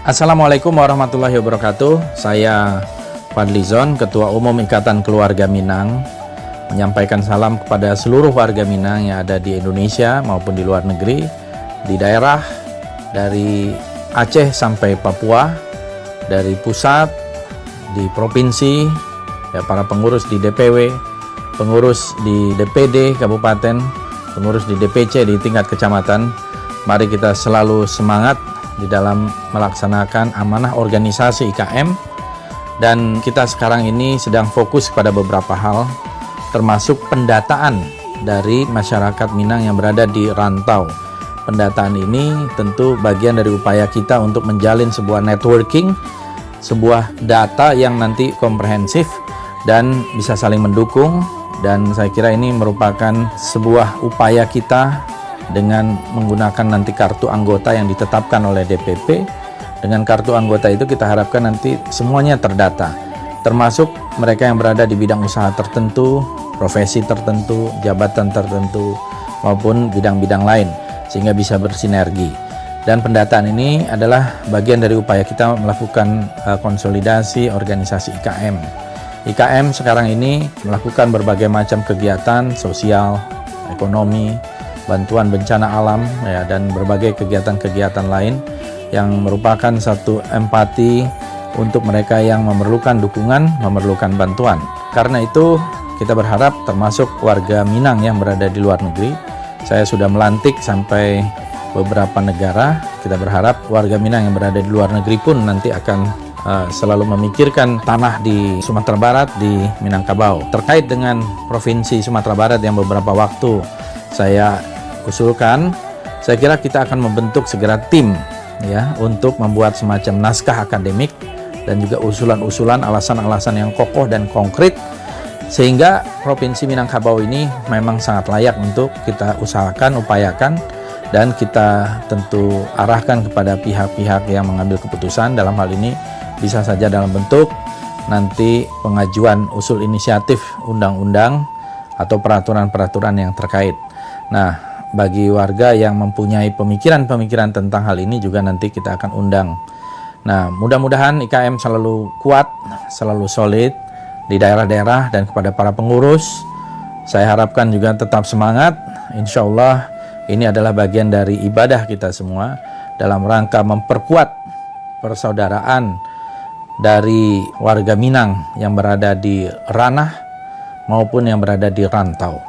Assalamualaikum warahmatullahi wabarakatuh. Saya Fadlizon, Ketua Umum Ikatan Keluarga Minang, menyampaikan salam kepada seluruh warga Minang yang ada di Indonesia maupun di luar negeri, di daerah dari Aceh sampai Papua, dari pusat, di provinsi, ya, para pengurus di DPW, pengurus di DPD kabupaten, pengurus di DPC di tingkat kecamatan. Mari kita selalu semangat di dalam melaksanakan amanah organisasi IKM, dan kita sekarang ini sedang fokus pada beberapa hal, termasuk pendataan dari masyarakat Minang yang berada di rantau. Pendataan ini tentu bagian dari upaya kita untuk menjalin sebuah networking, sebuah data yang nanti komprehensif dan bisa saling mendukung, dan saya kira ini merupakan sebuah upaya kita dengan menggunakan nanti kartu anggota yang ditetapkan oleh DPP. Dengan kartu anggota itu kita harapkan nanti semuanya terdata, termasuk mereka yang berada di bidang usaha tertentu, profesi tertentu, jabatan tertentu, maupun bidang-bidang lain, sehingga bisa bersinergi. Dan pendataan ini adalah bagian dari upaya kita melakukan konsolidasi organisasi IKM. IKM sekarang ini melakukan berbagai macam kegiatan sosial, ekonomi, bantuan bencana alam, ya, dan berbagai kegiatan-kegiatan lain yang merupakan satu empati untuk mereka yang memerlukan dukungan, memerlukan bantuan. Karena itu kita berharap termasuk warga Minang yang berada di luar negeri, saya sudah melantik sampai beberapa negara. Kita berharap warga Minang yang berada di luar negeri pun nanti akan selalu memikirkan tanah di Sumatera Barat, di Minangkabau. Terkait dengan Provinsi Sumatera Barat yang beberapa waktu saya usulkan, saya kira kita akan membentuk segera tim, ya, untuk membuat semacam naskah akademik dan juga usulan-usulan, alasan-alasan yang kokoh dan konkret, sehingga Provinsi Minangkabau ini memang sangat layak untuk kita usahakan, upayakan, dan kita tentu arahkan kepada pihak-pihak yang mengambil keputusan. Dalam hal ini bisa saja dalam bentuk nanti pengajuan usul inisiatif undang-undang atau peraturan-peraturan yang terkait. Nah, bagi warga yang mempunyai pemikiran-pemikiran tentang hal ini juga nanti kita akan undang. Nah, mudah-mudahan IKM selalu kuat, selalu solid di daerah-daerah, dan kepada para pengurus saya harapkan juga tetap semangat. Insya Allah ini adalah bagian dari ibadah kita semua dalam rangka memperkuat persaudaraan dari warga Minang yang berada di ranah maupun yang berada di rantau.